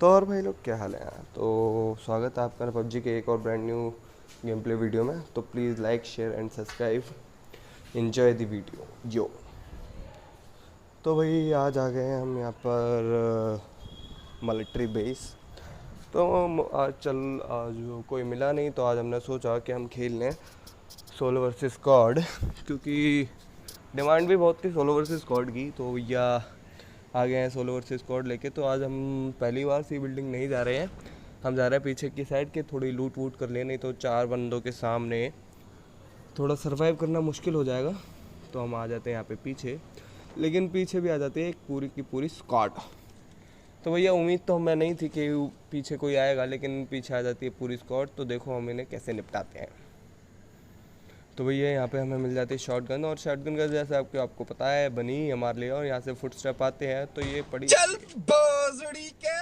तो और भाई लोग क्या हाल है यार। तो स्वागत है आपका पबजी के एक और brand new game play video में। तो please like share and subscribe, enjoy the video yo. तो भाई आज आ गए हैं हम यहाँ पर मिलिट्री बेस। तो आज कोई मिला नहीं, तो आज हमने सोचा कि हम खेल लें सोलो वर्सेस स्क्वाड, क्योंकि डिमांड भी बहुत थी सोलो वर्सेस स्क्वाड की। तो भैया आ गए हैं सोलो वर्सेस स्क्वाड लेके। तो आज हम पहली बार सी बिल्डिंग नहीं जा रहे हैं, हम जा रहे हैं पीछे की साइड के, थोड़ी लूट वूट कर ले, नहीं तो 4 बंदों के सामने थोड़ा सरवाइव करना मुश्किल हो जाएगा। तो हम आ जाते हैं यहाँ पे पीछे, लेकिन पीछे भी आ जाती है एक पूरी की पूरी स्क्वाड। तो भैया उम्मीद तो हमें नहीं थी कि पीछे कोई आएगा, लेकिन पीछे आ जाती है पूरी स्क्वाड। तो देखो हम इन्हें कैसे निपटाते हैं। तो भैया यहाँ पे हमें मिल जाती है शॉटगन, और शॉटगन का जैसे आपको पता है बनी हमारे लिए। और यहाँ से फुट स्टेप आते हैं तो ये पड़ी चल बोजड़ी के।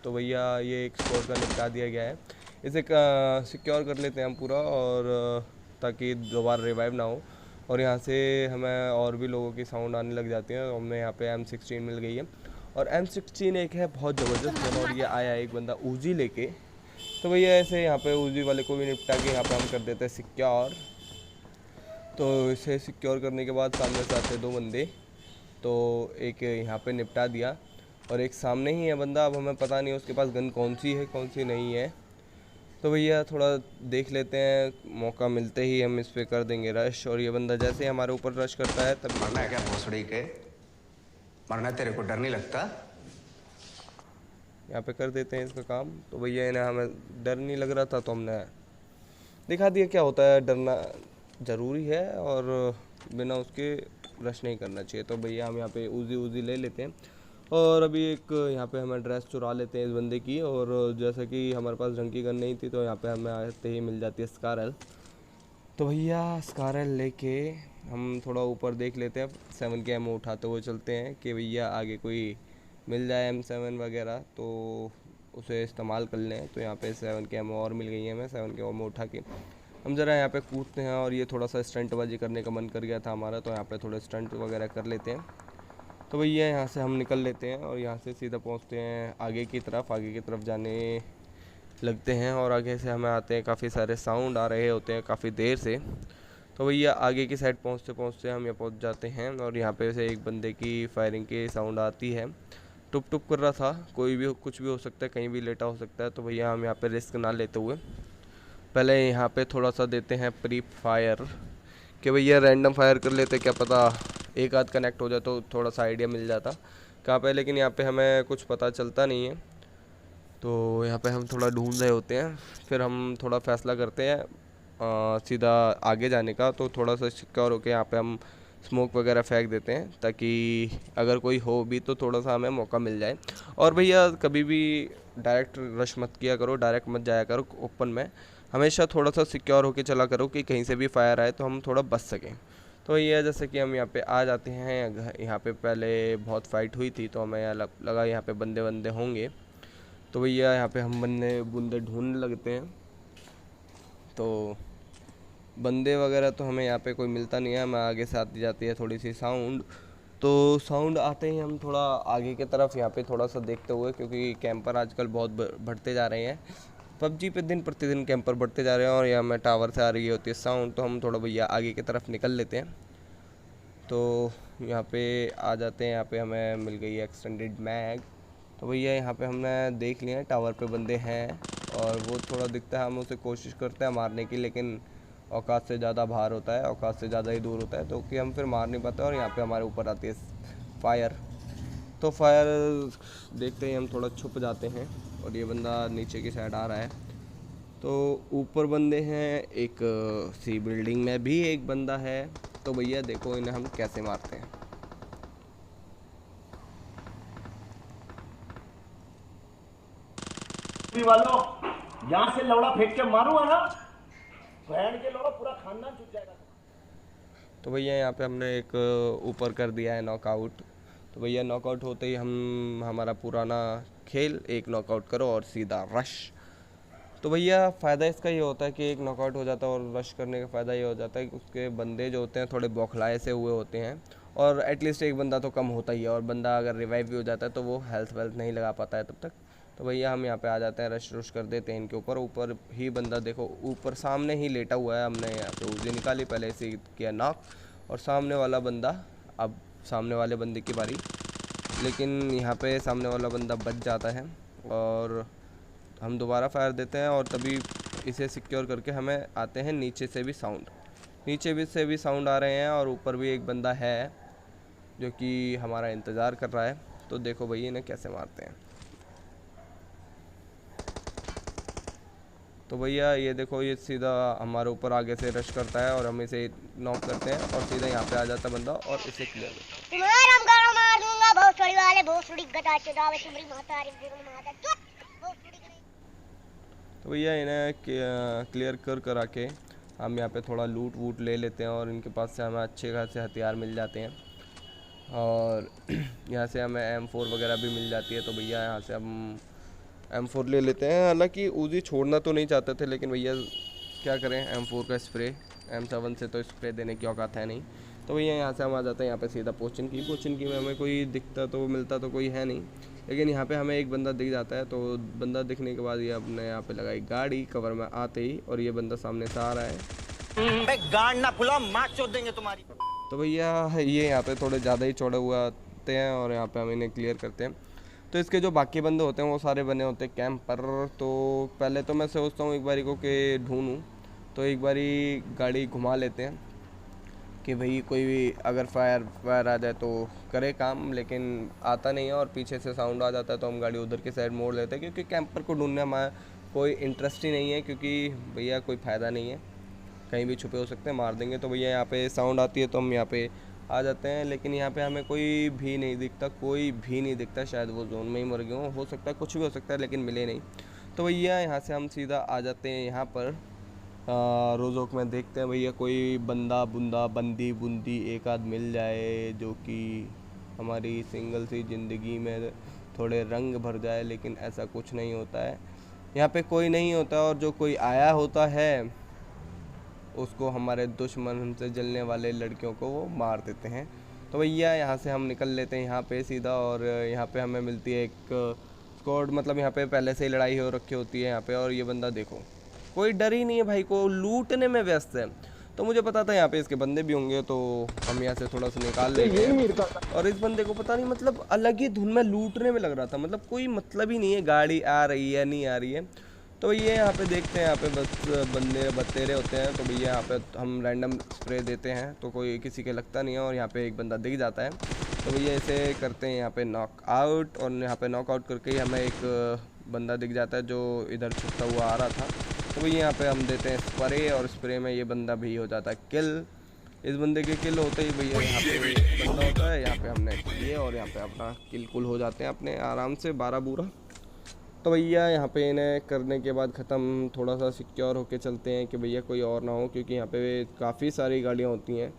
तो भैया ये एक स्क्वाड का निपटा दिया गया है। इसे सिक्योर कर लेते हैं हम पूरा, और ताकि दोबारा रिवाइव ना हो। और यहाँ से हमें और भी लोगों की साउंड आने लग जाती है। तो हमें यहाँ पे M16 मिल गई है, और M16 एक है बहुत ज़बरदस्त। और ये आया एक बंदा ऊजी लेके। तो भैया ऐसे यहाँ पे ऊजी वाले को भी निपटा के यहाँ पे हम कर देते हैं सिक्योर। तो इसे सिक्योर करने के बाद सामने से आते 2 बंदे। तो एक यहाँ पे निपटा दिया, और एक सामने ही है बंदा। अब हमें पता नहीं उसके पास गन कौन सी है कौन सी नहीं है। तो भैया थोड़ा देख लेते हैं, मौका मिलते ही हम इस पर कर देंगे रश। और ये बंदा जैसे ही हमारे ऊपर रश करता है तब मरना है क्या भोसड़ी के? मरना है, तेरे को डर नहीं लगता? यहाँ पे कर देते हैं इसका काम। तो भैया इन्हें हमें डर नहीं लग रहा था, तो हमने दिखा दिया क्या होता है। डरना ज़रूरी है, और बिना उसके रश नहीं करना चाहिए। तो भैया हम यहाँ पे उजी उजी ले लेते हैं, और अभी एक यहाँ पे हमें ड्रेस चुरा लेते हैं इस बंदे की। और जैसा कि हमारे पास ढंग की गन नहीं थी, तो यहाँ पे हमें आते ही मिल जाती है स्कारल। तो भैया स्कारल लेके हम थोड़ा ऊपर देख लेते हैं, 7 के एमओ उठाते हुए चलते हैं कि भैया आगे कोई मिल जाए M7 वगैरह, तो उसे इस्तेमाल कर लें। तो यहाँ पे 7 के एमओ और मिल गई है हमें। 7 के एमओ उठा के हम ज़रा यहाँ पे कूदते हैं, और ये थोड़ा सा स्टंटबाजी करने का मन कर गया था हमारा, तो यहाँ पे थोड़े स्टंट वगैरह कर लेते हैं। तो भैया यहाँ से हम निकल लेते हैं, और यहाँ से सीधा पहुँचते हैं आगे की तरफ जाने लगते हैं। और आगे से हमें आते हैं, काफ़ी सारे साउंड आ रहे होते हैं काफ़ी देर से। तो भैया आगे की साइड पहुँचते पहुँचते हम यहाँ पहुँच जाते हैं, और यहाँ पे से एक बंदे की फायरिंग की साउंड आती है। टुप टुप कर रहा था, कोई भी कुछ भी हो सकता है, कहीं भी लेटा हो सकता है। तो भैया हम यहाँ पे रिस्क ना लेते हुए पहले यहाँ पे थोड़ा सा देते हैं प्री फायर, कि भैया रैंडम फायर कर लेते, क्या पता एक आध कनेक्ट हो जाए तो थोड़ा सा आइडिया मिल जाता कहाँ पे। लेकिन यहाँ पे हमें कुछ पता चलता नहीं है, तो यहाँ पे हम थोड़ा ढूंढ रहे होते हैं। फिर हम थोड़ा फैसला करते हैं सीधा आगे जाने का। तो थोड़ा सा सिक्योर होके यहाँ पे हम स्मोक वगैरह फेंक देते हैं, ताकि अगर कोई हो भी तो थोड़ा सा हमें मौका मिल जाए। और भैया कभी भी डायरेक्ट रश मत किया करो, डायरेक्ट मत जाया करो ओपन में। हमेशा थोड़ा सा सिक्योर होके चला करो, कि कहीं से भी फायर आए तो हम थोड़ा बच सकें। तो ये जैसे कि हम यहाँ पे आ जाते हैं, यहाँ पे पहले बहुत फाइट हुई थी, तो हमें यहाँ लगा यहाँ पे बंदे बंदे होंगे। तो भैया यहाँ पे हम बंदे बंदे ढूंढने लगते हैं। तो बंदे वगैरह तो हमें यहाँ पे कोई मिलता नहीं है। हमें आगे से आती जाती है थोड़ी सी साउंड। तो साउंड आते ही हम थोड़ा आगे की तरफ यहाँ पे थोड़ा सा देखते हुए, क्योंकि कैंपर आजकल बहुत बढ़ते जा रहे हैं पबजी पे, दिन प्रतिदिन कैंपर बढ़ते जा रहे हैं। और यहाँ में टावर से आ रही होती है साउंड, तो हम थोड़ा भैया आगे की तरफ निकल लेते हैं। तो यहाँ पे आ जाते हैं, यहाँ पे हमें मिल गई है एक्सटेंडेड मैग। तो भैया यहाँ पे हमने देख लिया है टावर पे बंदे हैं, और वो थोड़ा दिखता है, हम उसे कोशिश करते हैं मारने की, लेकिन औकात से ज़्यादा बाहर होता है, औकात से ज़्यादा ही दूर होता है, तो कि हम फिर मार नहीं पाते। और यहाँ पे हमारे ऊपर आती है फायर। तो फायर देखते ही हम थोड़ा छुप जाते हैं, और ये बंदा नीचे की साइड आ रहा है। तो ऊपर बंदे हैं, एक सी बिल्डिंग में भी एक बंदा है। तो भैया देखो इन्हें हम कैसे मारते हैं। वालों, यहाँ से लौड़ा फेंक के मारूंगा ना, बहन के लौड़ा पूरा खानदान छूट जाएगा। तो भैया यहाँ पे हमने एक ऊपर कर दिया है नॉकआउट। तो भैया नॉकआउट होते ही हम हमारा पुराना खेल, एक नॉकआउट करो और सीधा रश। तो भैया फ़ायदा इसका ये होता है कि एक नॉकआउट हो जाता है, और रश करने का फ़ायदा ये हो जाता है कि उसके बंदे जो होते हैं थोड़े बौखलाए से हुए होते हैं, और एटलीस्ट एक बंदा तो कम होता ही है, और बंदा अगर रिवाइव भी हो जाता है तो वो हेल्थ वेल्थ नहीं लगा पाता है तब तक। तो भैया हम यहाँ पे आ जाते हैं, रश रुश कर देते हैं इनके ऊपर। ऊपर ही बंदा देखो, ऊपर सामने ही लेटा हुआ है। हमने यहाँ पे उजी निकाली, पहले इसे किया नॉक, और सामने वाला बंदा, अब सामने वाले बंदे की बारी। लेकिन यहाँ पे सामने वाला बंदा बच जाता है और हम दोबारा फायर देते हैं, और तभी इसे सिक्योर करके हमें आते हैं नीचे से भी साउंड, से भी साउंड आ रहे हैं, और ऊपर भी एक बंदा है जो कि हमारा इंतज़ार कर रहा है। तो देखो भैया इन्हें कैसे मारते हैं। तो भैया ये देखो, ये सीधा हमारे ऊपर आगे से रश करता है और हम इसे नॉक करते हैं, और सीधा यहाँ पे आ जाता है बंदा और इसे क्लियर करते हैं। तो भैया इन्हें क्लियर कर आके हम यहाँ पे थोड़ा लूट वूट ले लेते हैं, और इनके पास से हमें अच्छे खासे हथियार मिल जाते हैं, और यहाँ से हमें M4 वगैरह भी मिल जाती है। तो भैया यहाँ से हम M4 ले लेते हैं। हालांकि उजी छोड़ना तो नहीं चाहते थे, लेकिन भैया क्या करें, M4 का स्प्रे, M7 से तो स्प्रे देने की औकात है नहीं। तो भैया यहाँ से हम आ जाते हैं यहाँ पे सीधा पोचिन की में हमें कोई दिखता तो मिलता तो कोई है नहीं, लेकिन यहाँ पे हमें एक बंदा दिख जाता है। तो बंदा दिखने के बाद ये अपने यहाँ पे लगाई गाड़ी कवर में आते ही, और ये बंदा सामने से आ रहा है। गाड़ ना फुला, मार चोद देंगे तुम्हारी। तो भैया ये यहाँ पे थोड़े ज़्यादा ही चौड़े हुए आते हैं, और यहाँ पे हम इन्हें क्लियर करते हैं। तो इसके जो बाकी बंदे होते हैं वो सारे बने होते हैं कैंप पर। तो पहले तो मैं सोचता हूँ एक बारी को कि ढूंढूँ, तो एक बारी गाड़ी घुमा लेते हैं कि भाई कोई भी अगर फायर आ जाए तो करे काम, लेकिन आता नहीं है और पीछे से साउंड आ जाता है, तो हम गाड़ी उधर की साइड मोड़ लेते हैं, क्योंकि कैंपर को ढूंढने हमारा कोई इंटरेस्ट ही नहीं है, क्योंकि भैया कोई फ़ायदा नहीं है, कहीं भी छुपे हो सकते हैं, मार देंगे। तो भैया यहाँ पे साउंड आती है तो हम यहाँ पे आ जाते हैं, लेकिन यहाँ पे हमें कोई भी नहीं दिखता, शायद वो जोन में ही मर गए हो सकता है, कुछ भी हो सकता है, लेकिन मिले नहीं। तो भैया यहाँ से हम सीधा आ जाते हैं यहाँ पर रोज़ोक में, देखते हैं भैया कोई बंदा बंदी बुंदी एक आध मिल जाए जो कि हमारी सिंगल सी ज़िंदगी में थोड़े रंग भर जाए, लेकिन ऐसा कुछ नहीं होता है। यहाँ पे कोई नहीं होता, और जो कोई आया होता है उसको हमारे दुश्मन, हमसे जलने वाले लड़कियों को वो मार देते हैं। तो भैया यहाँ से हम निकल लेते हैं यहाँ पे सीधा, और यहाँ पे हमें मिलती है एक स्क्वाड, मतलब यहाँ पे पहले से ही लड़ाई हो रखी होती है यहाँ पे। और ये बंदा देखो, कोई डर ही नहीं है भाई को, लूटने में व्यस्त है। तो मुझे पता था यहाँ पे इसके बंदे भी होंगे, तो हम यहाँ से थोड़ा सा निकाल लेंगे। और इस बंदे को पता नहीं, मतलब अलग ही धुन में लूटने में लग रहा था, मतलब कोई मतलब ही नहीं है, गाड़ी आ रही है नहीं आ रही है। तो ये यहाँ पे देखते हैं, यहाँ पे बस बंदे बतेरे होते हैं। तो भैया यहाँ पे हम रैंडम स्प्रे देते हैं, तो कोई किसी के लगता नहीं है, और यहाँ पे एक बंदा दिख जाता है। तो भैया इसे करते हैं यहाँ पे नॉक आउट, और यहाँ पे नॉक आउट करके ही हमें एक बंदा दिख जाता है जो इधर छुपता हुआ आ रहा था। तो भैया यहाँ पे हम देते हैं स्प्रे, और स्प्रे में ये बंदा भी हो जाता है किल। इस बंदे के किल होते ही भैया यहाँ पे बंदा होता है, यहाँ पे हमने किए, और यहाँ पे अपना किल कुल हो जाते हैं अपने आराम से 12 बूरा। तो भैया यहाँ पे इन्हें करने के बाद ख़त्म, थोड़ा सा सिक्योर होके चलते हैं कि भैया कोई और ना हो, क्योंकि यहाँ पे काफ़ी सारी गाड़ियाँ होती हैं,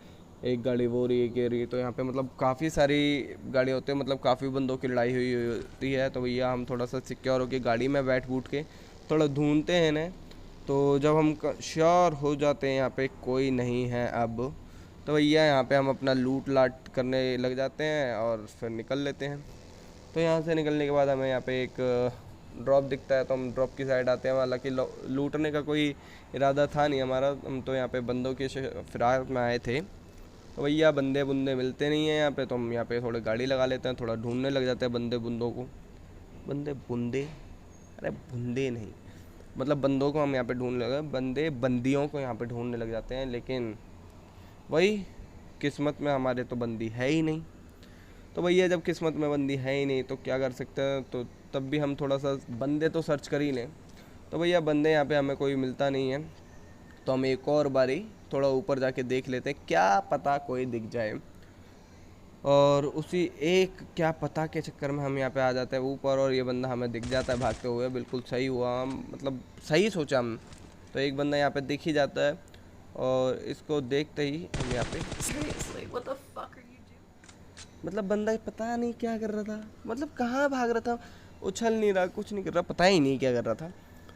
एक गाड़ी वो रही एक ये रही, तो यहाँ पे मतलब काफ़ी सारी गाड़ियाँ होती हैं, मतलब काफ़ी बंदों की लड़ाई हुई होती है। तो भैया हम थोड़ा सा सिक्योर होके गाड़ी में बैठ बूट के थोड़ा ढूंढते हैं इन्हें। तो जब हम श्योर हो जाते हैं यहाँ पे कोई नहीं है अब, तो भैया यहाँ पे हम अपना लूट लाट करने लग जाते हैं और फिर निकल लेते हैं। तो यहाँ से निकलने के बाद हमें यहाँ पे एक ड्रॉप दिखता है, तो हम ड्रॉप की साइड आते हैं। हालांकि लूटने का कोई इरादा था नहीं हमारा, हम तो यहाँ पे बंदों की फिराक में आए थे। तो भैया बंदे बुंदे मिलते नहीं हैं यहाँ पे, तो हम यहाँ पे थोड़ी गाड़ी लगा लेते हैं, थोड़ा ढूंढने लग जाते हैं बंदे बुंदों को। बंदे बुंदे, अरे बुंदे नहीं, मतलब बंदों को हम यहाँ पे ढूंढने लगे, बंदे बंदियों को यहाँ पे ढूंढने लग जाते हैं। लेकिन वही किस्मत में हमारे तो बंदी है ही नहीं। तो भैया जब किस्मत में बंदी है ही नहीं तो क्या कर सकते हैं, तो तब भी हम थोड़ा सा बंदे तो सर्च कर ही लें। तो भैया बंदे यहाँ पे हमें कोई मिलता नहीं है, तो हम एक और बारी थोड़ा ऊपर जाके देख लेते हैं, क्या पता कोई दिख जाए। और उसी एक क्या पता के चक्कर में हम यहाँ पे आ जाते हैं ऊपर, और ये बंदा हमें दिख जाता है भागते हुए। बिल्कुल सही हुआ, हम मतलब सही सोचा हम, तो एक बंदा यहाँ पे दिख ही जाता है, और इसको देखते ही हम यहाँ पे What the fuck are you doing? मतलब बंदा पता नहीं क्या कर रहा था, मतलब कहाँ भाग रहा था, उछल नहीं रहा, कुछ नहीं कर रहा, पता ही नहीं क्या कर रहा था।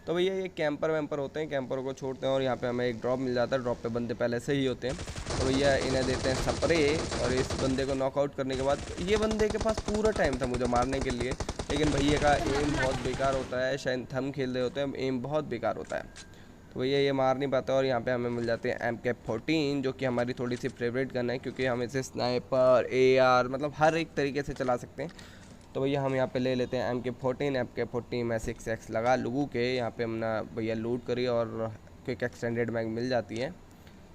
तो भैया ये कैंपर वैम्पर होते हैं, कैंपरों को छोड़ते हैं और यहाँ पे हमें एक ड्रॉप मिल जाता है। ड्रॉप पे बंदे पहले से ही होते हैं, तो भैया इन्हें देते हैं स्प्रे। और इस बंदे को नॉकआउट करने के बाद, ये बंदे के पास पूरा टाइम था मुझे मारने के लिए, लेकिन भैया का एम बहुत बेकार होता है, शायद हम खेल रहे होते हैं, एम बहुत बेकार होता है, तो भैया ये मार नहीं पाता। और यहाँ पे हमें मिल जाते हैं MK14, जो कि हमारी थोड़ी सी फेवरेट गन है, क्योंकि हम इसे स्नाइपर, AR मतलब हर एक तरीके से चला सकते हैं। तो भैया हम यहाँ पे ले लेते हैं MK14 में 6x लगा लूगू के। यहाँ पे हमने भैया लूट करी और क्विक एक्सटेंडेड मैग मिल जाती है।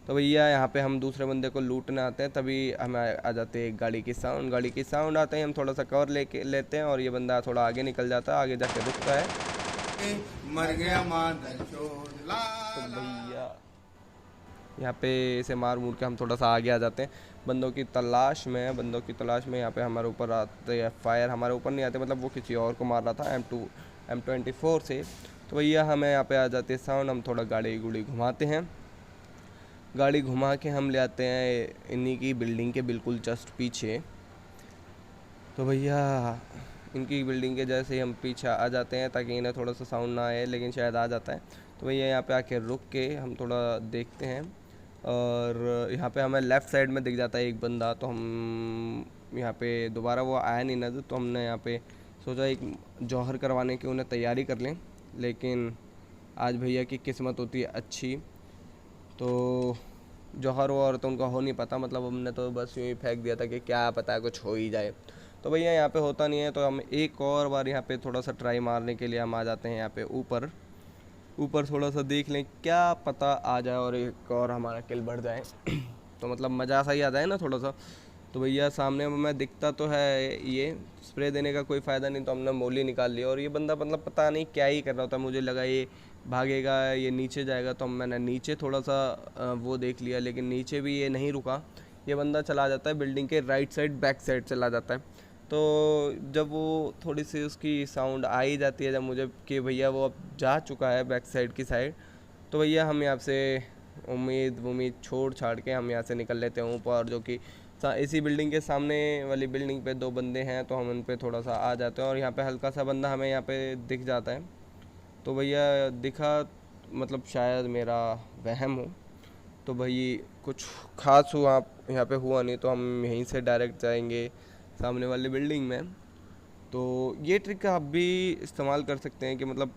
तो भैया यहाँ पे हम दूसरे बंदे को लूटने आते हैं, तभी हमें आ जाते हैं गाड़ी की साउंड आते हैं। हम थोड़ा सा कवर लेते हैं और ये बंदा थोड़ा आगे निकल जाता है, आगे जाके रुकता है। मर गया मादर चोद तो भैया यहाँ पे इसे मार मूर के हम थोड़ा सा आगे आ जाते हैं बंदों की तलाश में। यहाँ पे हमारे ऊपर आते हैं फायर, हमारे ऊपर नहीं आते, मतलब वो किसी और को मार रहा था M24 से। तो भैया हमें यहाँ पे आ जाती है साउंड, हम थोड़ा गाड़ी घुमाते हैं। गाड़ी घुमा के हम ले आते हैं इन्हीं की बिल्डिंग के बिल्कुल जस्ट पीछे। तो भैया इनकी बिल्डिंग के जैसे ही हम पीछे आ जाते हैं ताकि इन्हें थोड़ा सा साउंड ना आए, लेकिन शायद आ जाता है। तो भैया यहाँ पे आके रुक के हम थोड़ा देखते हैं और यहाँ पे हमें लेफ़्ट साइड में दिख जाता है एक बंदा। तो हम यहाँ पे दोबारा वो आया नहीं नज़र, तो हमने यहाँ पे सोचा एक जौहर करवाने की उन्हें तैयारी कर लें, लेकिन आज भैया की किस्मत होती है अच्छी, तो जौहर और तो उनका हो नहीं पाता, मतलब हमने तो बस यूँ ही फेंक दिया था कि क्या पता है कुछ हो ही जाए। तो भैया यहाँ पे होता नहीं है, तो हम एक और बार यहाँ पे थोड़ा सा ट्राई मारने के लिए हम आ जाते हैं यहाँ पे ऊपर थोड़ा सा देख लें, क्या पता आ जाए और एक और हमारा किल बढ़ जाए। तो मतलब मज़ा सा ही आ जाए ना थोड़ा सा। तो भैया सामने में दिखता तो है, ये स्प्रे देने का कोई फ़ायदा नहीं, तो हमने मोली निकाल लिया। और ये बंदा मतलब पता नहीं क्या ही कर रहा था, मुझे लगा ये भागेगा, ये नीचे जाएगा, तो मैंने नीचे थोड़ा सा वो देख लिया, लेकिन नीचे भी ये नहीं रुका। ये बंदा चला जाता है बिल्डिंग के राइट साइड, बैक साइड चला जाता है। तो जब वो थोड़ी सी उसकी साउंड आ ही जाती है जब मुझे कि भैया वो अब जा चुका है बैक साइड की साइड, तो भैया हम यहाँ से उम्मीद छोड़ छाड़ के हम यहाँ से निकल लेते हैं ऊपर, जो कि इसी बिल्डिंग के सामने वाली बिल्डिंग पे 2 बंदे हैं, तो हम उन पे थोड़ा सा आ जाते हैं। और यहाँ पे हल्का सा बंदा हमें यहाँ पे दिख जाता है, तो भैया दिखा मतलब शायद मेरा वहम हो, तो भाई कुछ खास हुआ यहाँ पे हुआ नहीं, तो हम यहीं से डायरेक्ट जाएंगे सामने वाली बिल्डिंग में। तो ये ट्रिक आप भी इस्तेमाल कर सकते हैं कि मतलब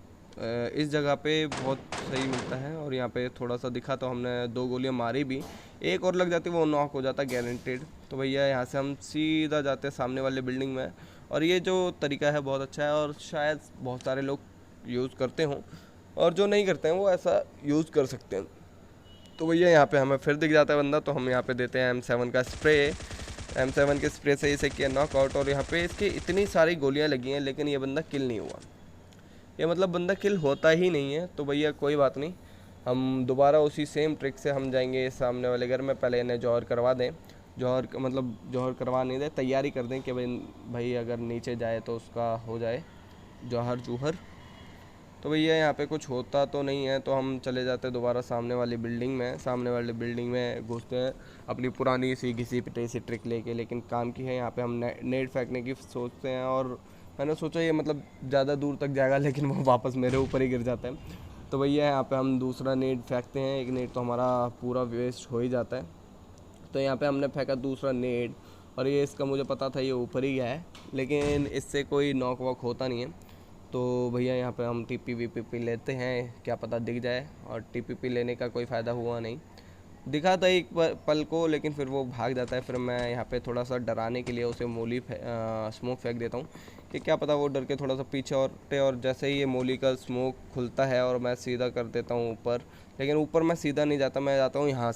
इस जगह पे बहुत सही मिलता है। और यहाँ पे थोड़ा सा दिखा तो हमने 2 गोलियां मारी भी, एक और लग जाती वो नॉक हो जाता गारंटेड। तो भैया यहाँ से हम सीधा जाते हैं सामने वाली बिल्डिंग में। और ये जो तरीका है बहुत अच्छा है और शायद बहुत सारे लोग यूज़ करते हों, और जो नहीं करते हैं वो ऐसा यूज़ कर सकते हैं। तो भैया यहाँ पे हमें फिर दिख जाता है बंदा, तो हम यहाँ पे देते हैं M7 का स्प्रे। M7 के स्प्रे से इसे किया नॉकआउट। और यहाँ पे इसकी इतनी सारी गोलियाँ लगी हैं, लेकिन ये बंदा किल नहीं हुआ, ये मतलब बंदा किल होता ही नहीं है। तो भैया कोई बात नहीं, हम दोबारा उसी सेम ट्रिक से हम जाएंगे सामने वाले घर में। पहले इन्हें जौहर करवा दें, जौहर करवा नहीं दें, तैयारी कर दें कि भाई अगर नीचे जाए तो उसका हो जाए जौहर। तो भैया यहाँ पे कुछ होता तो नहीं है, तो हम चले जाते हैं दोबारा सामने वाली बिल्डिंग में घुसते हैं अपनी पुरानी सी घिसी पिटी सी ट्रिक लेके, लेकिन काम की है। यहाँ पे हम नेट फेंकने की सोचते हैं, और मैंने सोचा ये मतलब ज़्यादा दूर तक जाएगा, लेकिन वो वापस मेरे ऊपर ही गिर जाता है। तो भैया यहाँ पे हम दूसरा नेट फेंकते हैं, एक नेट तो हमारा पूरा वेस्ट हो ही जाता है। तो यहाँ पे हमने फेंका दूसरा नेट, और ये इसका मुझे पता था ये ऊपर ही गया है, लेकिन इससे कोई नॉक वॉक होता नहीं है। तो भैया यहाँ पे हम TP लेते हैं, क्या पता दिख जाए। और TP लेने का कोई फ़ायदा हुआ नहीं, दिखा था एक पल को, लेकिन फिर वो भाग जाता है। फिर मैं यहाँ पे थोड़ा सा डराने के लिए उसे मोली स्मोक फेंक देता हूँ कि क्या पता वो डर के थोड़ा सा पीछे हटे। और जैसे ही ये मोली का स्मोक खुलता है और मैं सीधा कर देता हूँ ऊपर, लेकिन ऊपर मैं सीधा नहीं जाता, मैं जाता हूँ यहाँ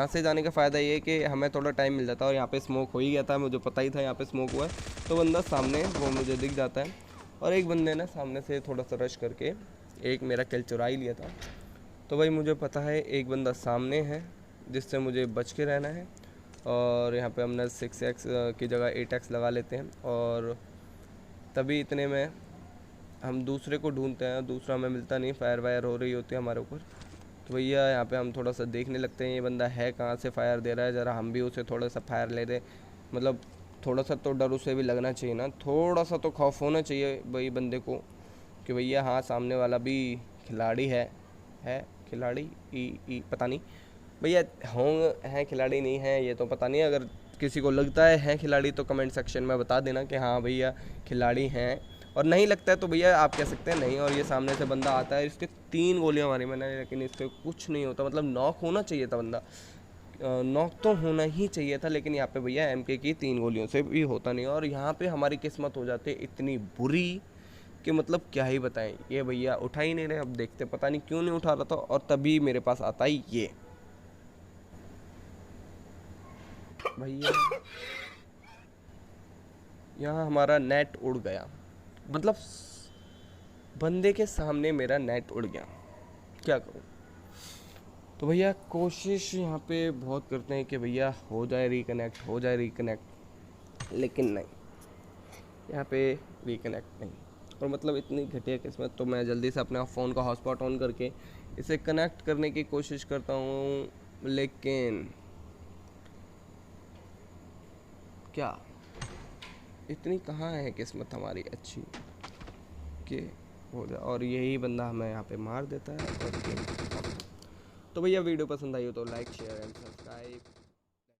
से जाने का फ़ायदा ये है कि हमें थोड़ा टाइम मिल जाता है। और यहाँ पे स्मोक हो ही गया था, मुझे पता ही था यहाँ पे स्मोक हुआ है, तो बंदा सामने वो मुझे दिख जाता है। और एक बंदे ने सामने से थोड़ा सा रश करके एक मेरा किल चुरा ही लिया था। तो भाई मुझे पता है एक बंदा सामने है जिससे मुझे बच के रहना है। और यहाँ पे हमने 6x की जगह 8x लगा लेते हैं, और तभी इतने में हम दूसरे को ढूंढते हैं, दूसरा हमें मिलता नहीं, फायर वायर हो रही होती है हमारे ऊपर। तो भैया यहाँ पे हम थोड़ा सा देखने लगते हैं ये बंदा है कहाँ से फायर दे रहा है, ज़रा हम भी उसे थोड़ा सा फायर ले दें। मतलब थोड़ा सा तो डर उसे भी लगना चाहिए ना, थोड़ा सा तो खौफ होना चाहिए भाई बंदे को कि भैया हाँ सामने वाला भी खिलाड़ी है खिलाड़ी ई पता नहीं भैया, होंगे हैं खिलाड़ी नहीं हैं ये तो पता नहीं। अगर किसी को लगता है खिलाड़ी तो कमेंट सेक्शन में बता देना कि हाँ भैया खिलाड़ी हैं, और नहीं लगता है तो भैया आप कह सकते हैं नहीं। और ये सामने से बंदा आता है, इसके 3 गोलियां मारी मैंने, लेकिन इससे कुछ नहीं होता। मतलब नॉक होना चाहिए था बंदा, नॉक तो होना ही चाहिए था, लेकिन यहाँ पे भैया MK की 3 गोलियों से भी होता नहीं। और यहाँ पे हमारी किस्मत हो जाती है इतनी बुरी कि मतलब क्या ही बताएं। ये भैया उठा ही नहीं रहे, अब देखते पता नहीं क्यों नहीं उठा रहा था, और तभी मेरे पास आता ही ये भैया। यहाँ हमारा नेट उड़ गया, मतलब बंदे के सामने मेरा नेट उड़ गया, क्या करूँ। तो भैया कोशिश यहाँ पे बहुत करते हैं कि भैया हो जाए रिकनेक्ट, लेकिन नहीं, यहाँ पे रिकनेक्ट नहीं। और मतलब इतनी घटिया किस्मत, तो मैं जल्दी से अपने फ़ोन का हॉटस्पॉट ऑन करके इसे कनेक्ट करने की कोशिश करता हूँ, लेकिन क्या इतनी कहाँ है किस्मत हमारी अच्छी कि हो जाए। और यही बंदा हमें यहाँ पे मार देता है। तो भैया वीडियो पसंद आई हो तो लाइक शेयर एंड सब्सक्राइब।